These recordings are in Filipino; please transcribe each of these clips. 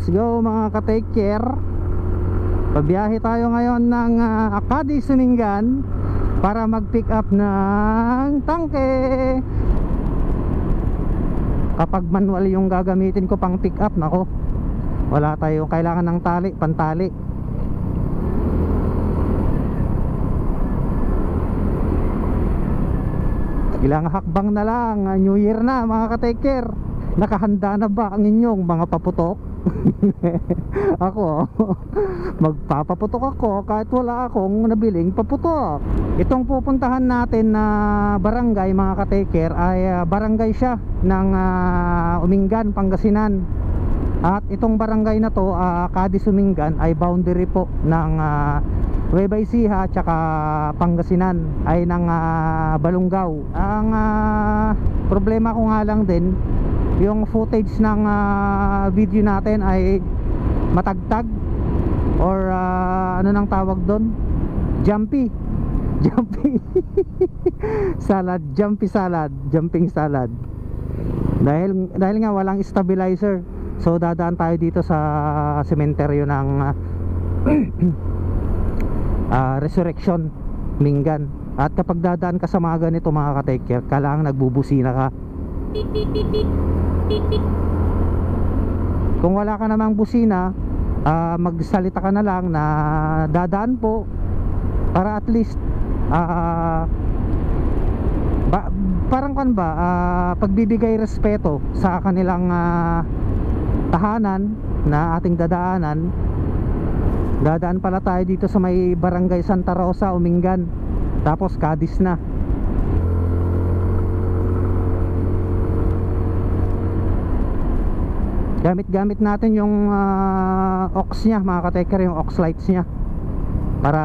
Let's go mga ka-take care. Pabiyahe tayo ngayon ng Acadi Sumingan para mag-pick up ng tangke. Kapag manual yung gagamitin ko pang pick up, nako, wala tayong kailangan ng tali, pantali. Ilang hakbang na lang, New Year na mga ka-take care. Nakahanda na ba ang inyong mga paputok? Ako, magpapaputok ako kahit wala akong nabiling paputok. Itong pupuntahan natin na barangay mga ka-take care ay barangay siya ng Umingan, Pangasinan. At itong barangay na to, Acadi Sumingan, ay boundary po ng Nueva Ecija at Pangasinan, ay ng Balungaw. Ang problema ko nga lang din, yung footage ng video natin ay matagtag or ano nang tawag doon, jumpy salad, jumping salad, dahil nga walang stabilizer. So dadaan tayo dito sa sementeryo ng Resurrection Mingan. At kapag dadaan ka sa mga ganito mga ka-take care, kailangan nagbubusina ka. Kung wala ka namang busina, magsalita ka na lang na dadaan po, para at least parang kan ba, pagbibigay respeto sa kanilang tahanan na ating dadaanan. Dadaan pala tayo dito sa may barangay Santa Rosa, Umingan, tapos Cadiz na. Gamit natin yung aux nya mga ka-taker, yung aux lights nya, para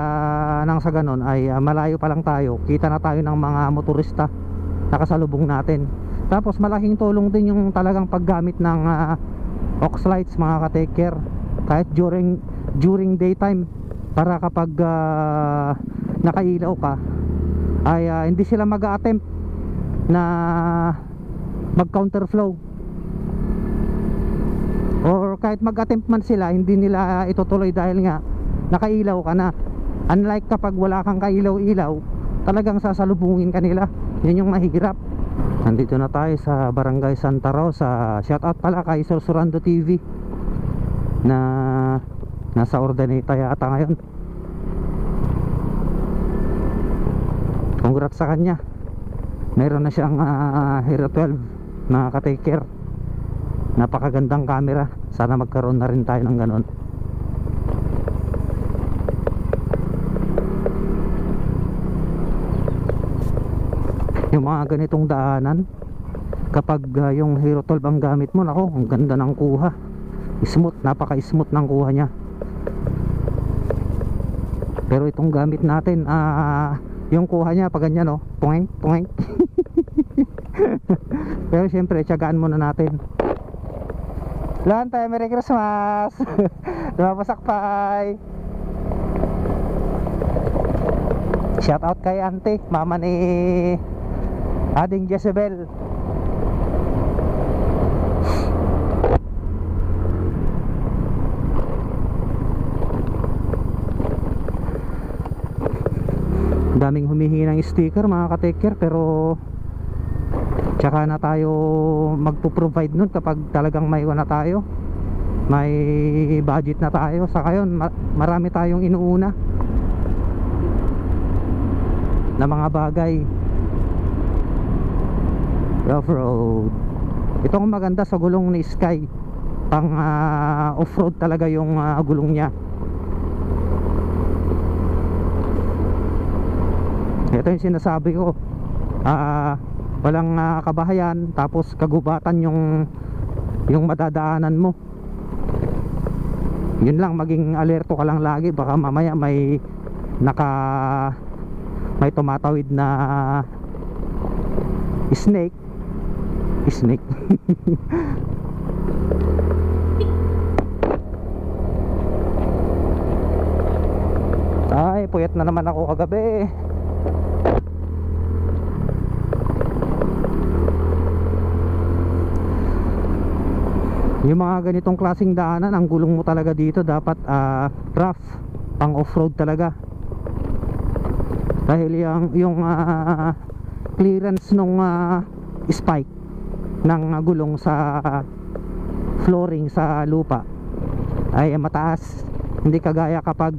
nang sa ganon ay malayo pa lang tayo, kita na tayo ng mga motorista nakasalubong natin. Tapos malaking tulong din yung talagang paggamit ng aux lights mga ka-taker, kahit during daytime, para kapag nakailaw ka ay hindi sila mag-a-attempt na mag-counterflow, or kahit mag-attempt man sila, hindi nila itutuloy dahil nga nakailaw ka na. Unlike kapag wala kang kailaw-ilaw, talagang sasalubungin ka nila. Yun yung mahirap. Nandito na tayo sa barangay Santa Rosa. Shoutout pala kay Sir Surando TV na nasa Ordaneta yata ngayon. Congrats sa kanya. Meron na siyang Hero 12 na ka-take care. Napakagandang camera. Sana magkaroon na rin tayo ng ganon. Yung mga ganitong daanan, kapag yung Hero 12 ang gamit mo, nako, ang ganda ng kuha. Smooth, napaka-smooth ng kuha niya. Pero itong gamit natin, yung kuha niya pag ganyan, no, puweng. Pero syempre, tiyagaan muna natin. Lahat tayo, Merry Christmas. Lumapasakpay. Shout out kay auntie, mama ni Ading Jezebel. Daming humihingi ng sticker mga ka-take care, pero tsaka na tayo magpo-provide nun kapag talagang may na tayo, may budget na tayo. Saka yun, marami tayong inuuna na mga bagay. Off-road, itong maganda sa gulong ni Sky, pang off-road talaga yung gulong niya. Ito yung sinasabi ko, walang kabahayan, tapos kagubatan yung madadaanan mo. Yun lang, maging alerto ka lang lagi, baka mamaya may tumatawid na snake. Ay, puyat na naman ako kagabi. Yung mga ganitong klaseng daanan, ang gulong mo talaga dito dapat rough, pang off-road talaga. Dahil yung clearance nung spike ng gulong sa flooring sa lupa ay mataas. Hindi kagaya kapag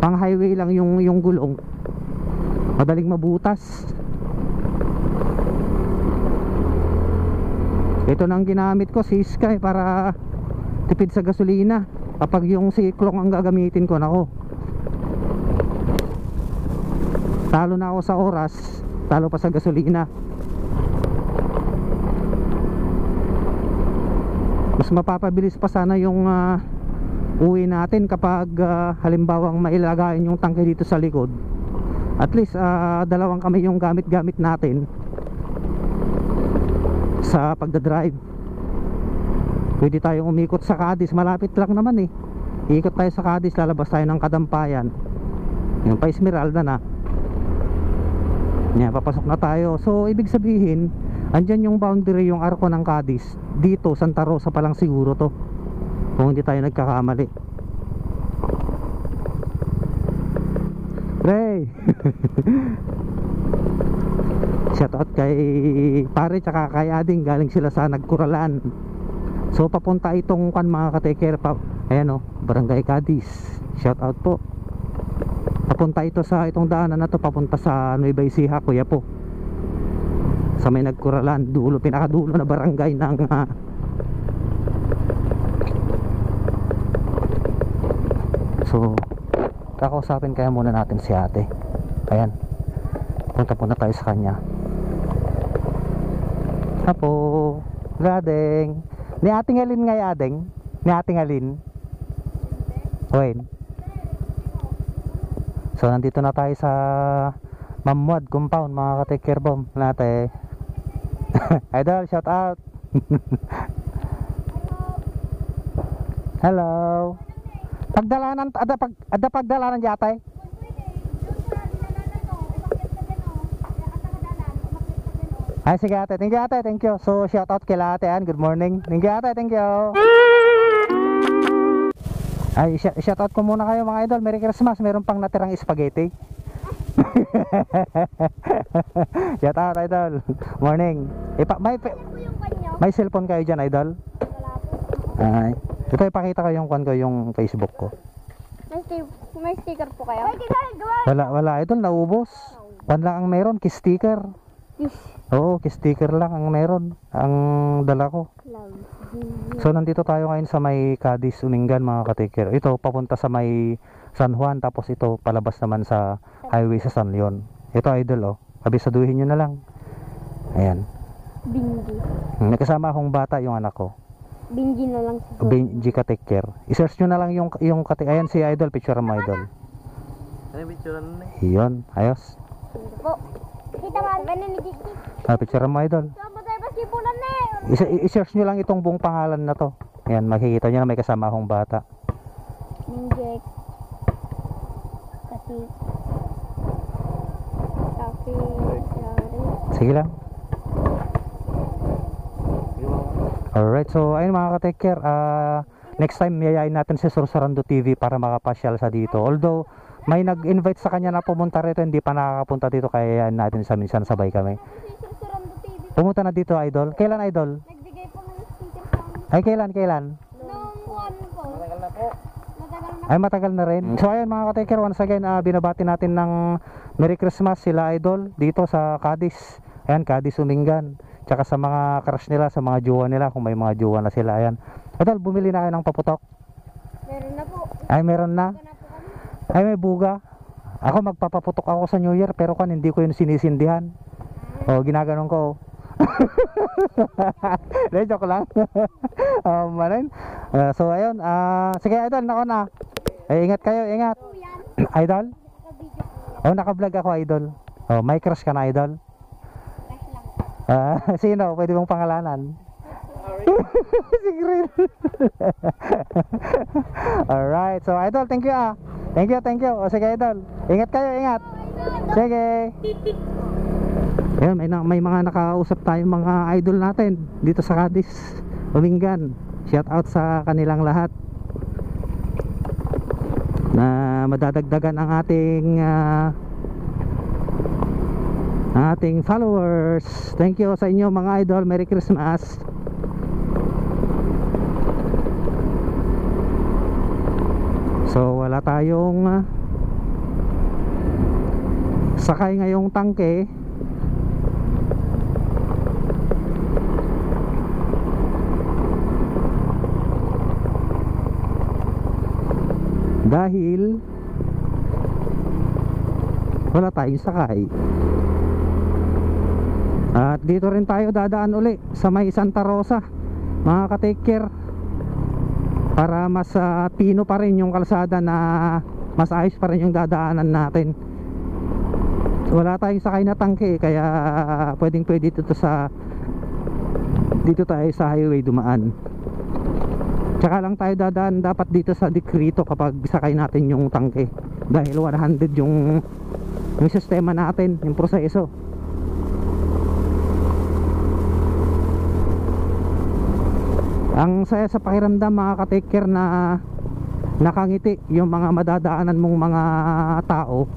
pang highway lang yung gulong, madaling mabutas. Ito nang ginamit ko, si Sky, para tipid sa gasolina. Kapag yung siklong ang gagamitin ko, nako, talo na ako sa oras, talo pa sa gasolina. Mas mapapabilis pa sana yung uwi natin kapag halimbawang mailagayan yung tangke dito sa likod. At least dalawang kami yung gamit-gamit natin sa pagdadrive. Pwede tayong umikot sa Cadiz, malapit lang naman eh. Ikot tayo sa Cadiz, lalabas tayo ng Kadampayan, yung pa Esmeralda na yan, papasok na tayo. So ibig sabihin, andyan yung boundary, yung arko ng Cadiz. Dito Santa Rosa pa lang siguro to, kung hindi tayo nagkakamali. Ray shoutout kay pare tsaka kay Ading, galing sila sa Nagkuralaan. So papunta itong mga kateker pa, ayan o, Barangay Cadiz. Shoutout po. Papunta ito sa itong daanan na to, papunta sa Nueva Ecija, kuya po, sa may Nagkuralaan, dulo, pinakadulo na barangay ng so kakausapin kaya muna natin si ate. Ayan, punta tayo sa kanya. Apo, gadeng ni ating alin ngay adeng, ni ating alin Owen. So nandito na tayo sa Mamwad compound, mga ka-take care bomb natin. Idol, shout out. Hello. Pagdalanan, ada pagdalanan yatay. Ay sige ate, thank you ate, thank you. So shout out kay ate Ann, good morning. Thank you ate, thank you. Ay shout out ko muna kayo mga idol, Merry Christmas. Meron pang natirang spaghetti. Shout out idol, morning. May cellphone kayo dyan idol? Ay, ito ipakita ko yung kwan ko, yung Facebook ko. May sticker po kayo? Wala idol, naubos. Kwan lang ang meron, kiss sticker. Oo, kiss sticker lang ang meron, ang dala ko. So nandito tayo ngayon sa may Cadiz, Umingan, mga ka-take-care. Ito papunta sa may San Juan, tapos ito palabas naman sa highway sa San Leon. Ito idol, oh, kabisaduhin nyo na lang. Ayan, Bingi. may kasama akong bata, yung anak ko. Bingi na lang siguro. Bingi ka-take-care. I-search nyo na lang yung ayan si idol, picture mo idol. Ano yung picture na? Iyon, ayos. Hindi po. Kita ba? Ano ni Kiki? Picture mo idol. Saan tayo pasipulan na eh? I-search nyo lang itong buong pangalan na to. Ayan, makikita nyo na may kasama akong bata. Minjek. Kasi Sige lang. Alright, so ayun mga ka-take care, next time yayain natin si Sursarando TV para makapasyal sa dito. Although may nag-invite sa kanya na pumunta rito, hindi pa nakakapunta dito, kaya yayain natin sa minsan, sabay kami. Pumunta na dito idol. Kailan idol? nagbigay po ng sticker sa amin. Ay kailan? Nung one po. Matagal na po. Matagal na. Ay matagal na rin. So ayun mga ka-take care, once again binabati natin ng Merry Christmas sila idol dito sa Cadiz. Ayan, Cadiz, Umingan. Tsaka sa mga crush nila, sa mga jowa nila, kung may mga jowa na sila. Ayan idol, bumili na kayo ng paputok? Meron na po. Ay meron na? Ito na po kami. Ay may buga. Ako magpapaputok ako sa New Year, pero kan hindi ko yun sinisindihan. O ginaganon ko. De, joke lang. Manin. So ayun, sige idol, nako na. Ay, ingat kayo, ingat. Po yan. Idol? Naka-video po yan. Oh, naka-vlog ako idol. Oh, may crush ka na idol? Fresh lang. Sino? Pwede mong pangalanan? Si Green. Alright, so idol, thank you ah. Thank you. O sige idol. Ingat kayo, ingat. Sige. Ayan, may mga nakausap tayong mga idol natin dito sa Cadiz, Umingan. Shout out sa kanilang lahat na madadagdagan ang ating followers. Thank you sa inyo mga idol. Merry Christmas. So wala tayong sakay ngayong tangke dahil wala tayong sakay. At dito rin tayo dadaan uli sa may Santa Rosa, mga ka-take care, para mas pino pa rin yung kalsada, na mas ayos pa rin yung dadaanan natin. Wala tayong sakay na tangke, kaya pwedeng pwede dito tayo sa highway dumaan. Tsaka lang tayo dadaan dapat dito sa Dikrito kapag sakay natin yung tangke, dahil 100 yung sistema natin, yung proseso. Ang saya sa pakiramdam mga ka-take care na nakangiti yung mga madadaanan mong mga tao,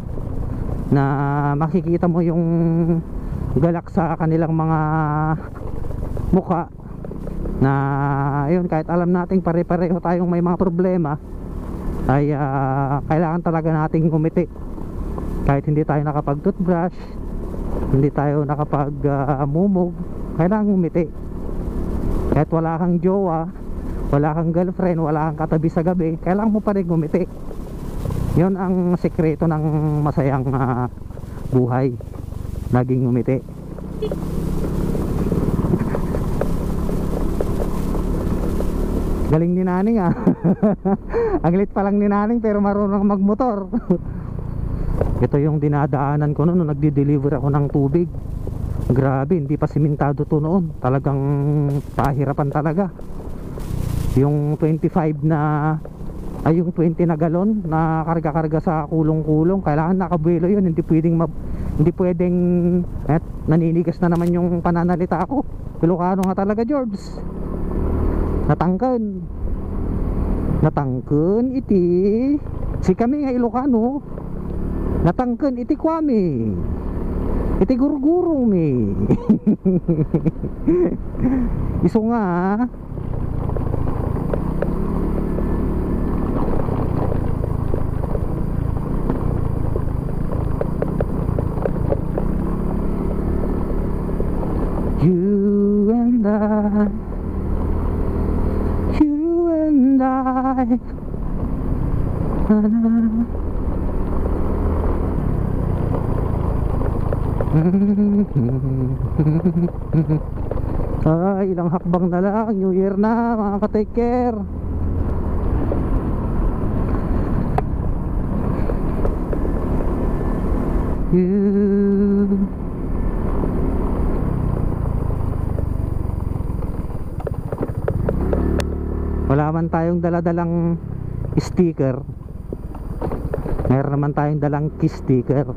na makikita mo yung galak sa kanilang mga mukha, na yun, kahit alam nating pare-pareho tayong may mga problema, ay kailangan talaga nating umiti. Kahit hindi tayo nakapag-toothbrush, hindi tayo nakapag-mumog, kailangan umiti. Kahit wala kang jowa, wala kang girlfriend, wala kang katabi sa gabi, kailangan mo pa rin umiti. Yun ang sekreto ng masayang buhay, laging umiti. Galing ni Naning Ang lit pa lang ni Naning pero marunong magmotor. Ito yung dinadaanan ko noon nung nagdi-deliver ako ng tubig. Grabe, hindi pa simentado to noon. Talagang pahirapan talaga. Yung 25 na yung 20 na galon na karga-karga sa kulong-kulong, kailangan nakabuelo yun. Hindi pwedeng naninigas na naman yung pananalita ko. Ilocano nga talaga, George. Natangken iti si kami nga Ilocano. Natangken iti kwami, iti gurugurong mi. Iso nga you and I ilang hakbang na lang, New Year na mga ka-take care. Wala man tayong daladalang sticker, meron naman tayong dalang kiss sticker.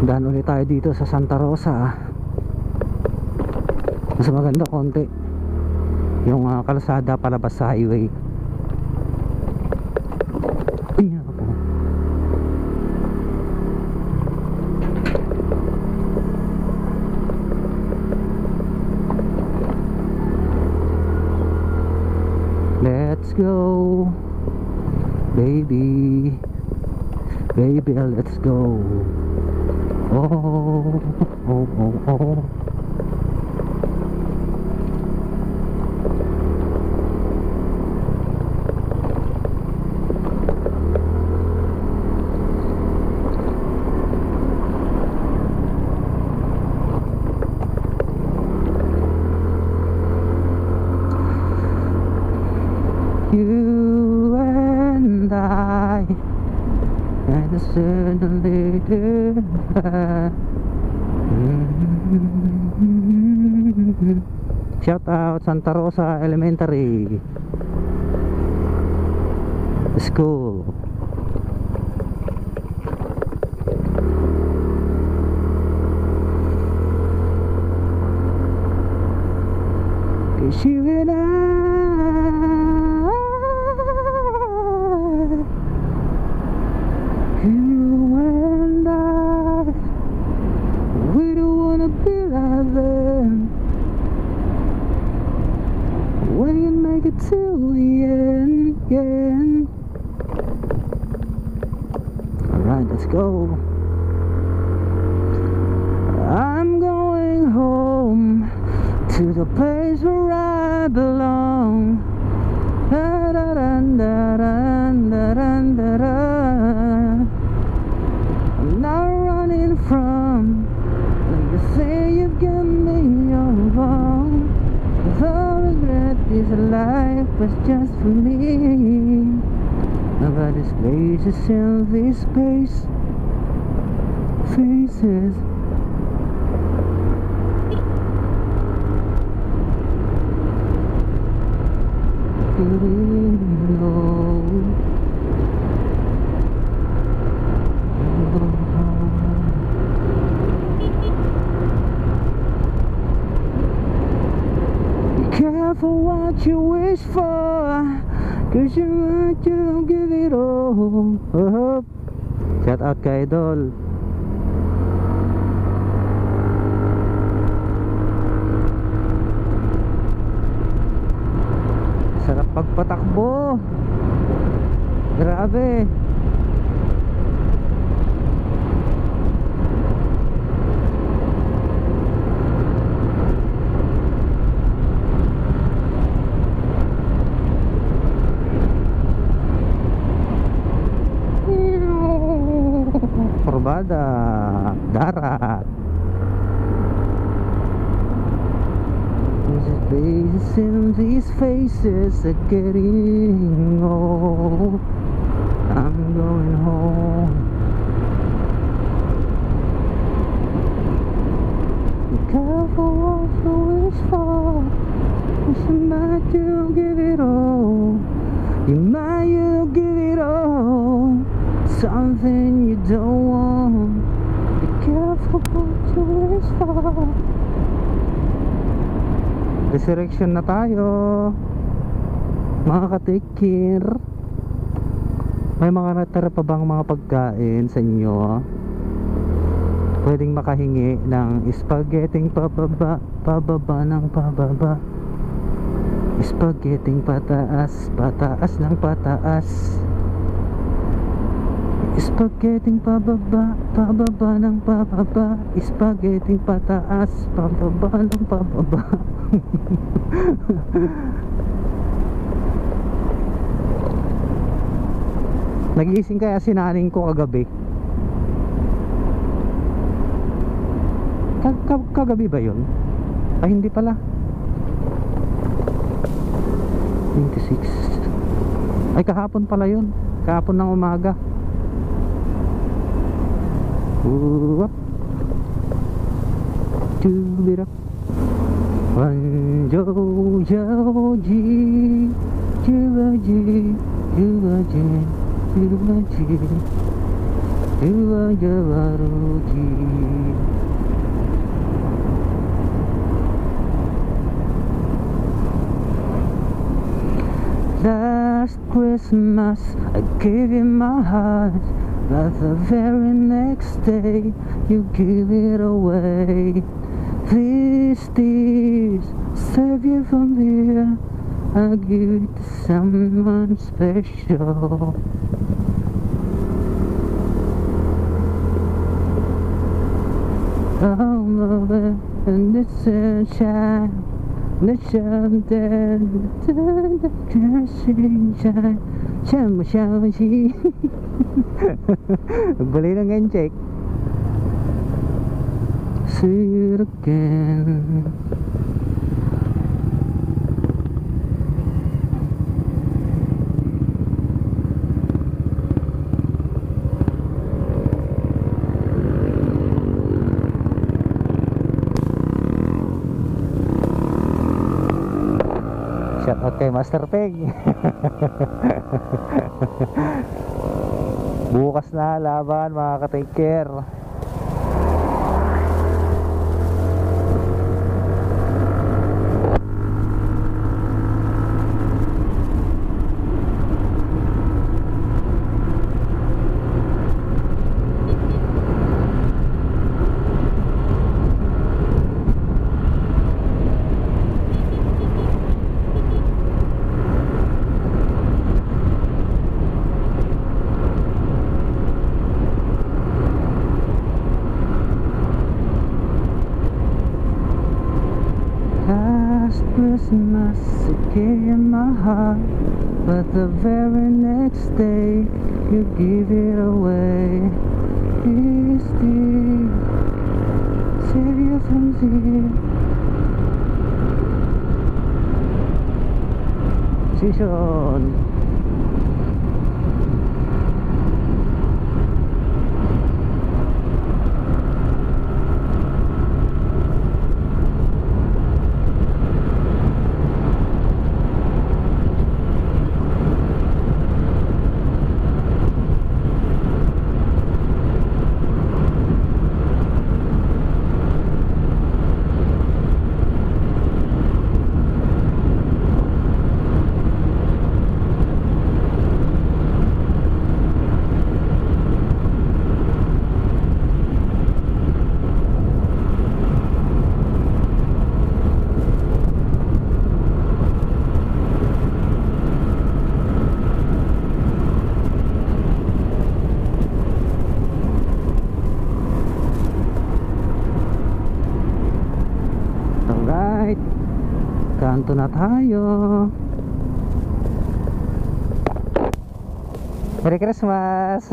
Daan ulit tayo dito sa Santa Rosa. Mas maganda konti yung kalsada palabas sa highway. Ayan po. Let's go, baby, let's go. Oh, oh, oh, oh. You and I, and the sooner or later. Shout out Santa Rosa Elementary School. Cause you and I, we don't wanna be like them. We can make it till the end, yeah. Alright, let's go. I'm going home to the place where I belong. Da da da da da da da da. I'm not running from you say you got me all wrong. The regret this life was just for me. But this place is in this space faces. Be careful what you wish for, cause you might don't give it all. Shout out kay Idol. Sarap pagpatakbo. Grabe. Kurbada, darat. These faces are getting old. I'm going home. Be careful what you wish for. You might you give it all. You might you give it all. Something you don't want. Be careful what you wish for. Resurrection na tayo, mga katikir. May mga natira pa bang mga pagkain sa inyo? Pwedeng makahingi ng spaghetti pababa, pababa ng pababa. Spaghetti pataas, pataas ng pataas. Spaghetti pababa, pababa ng pababa. Spaghetti pataas, pababa ng pababa. Nagising kaya si naning ko kagabi. Kagabi ba yun? Ay hindi pala. 26. Ay kahapon pala yun. Kahapon ng umaga. Up. Two it up. One jo jo ji juba ji juba ji juba ji juba jabaru ji. Last Christmas I gave you my heart, but the very next day you give it away. These tears save you from here. I'll give it to someone special. Oh, mother, and the sunshine, the sunshine, sunshine. Balik ng gancheck. See it again. kay Master Peg. Bukas na laban mga ka-take care. Christmas, it gave my heart, but the very next day you give it away. Please, dear, save you from here. Season. Kanto na tayo. Merry Christmas.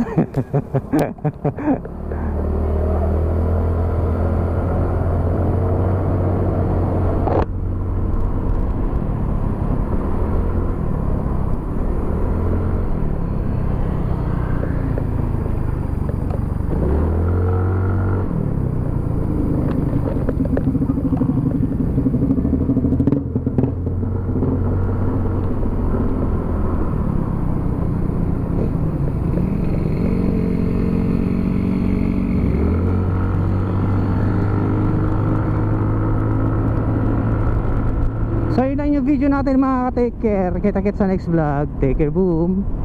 So yun lang yung video natin mga ka-take care. Kita-kits sa next vlog. Take care, boom.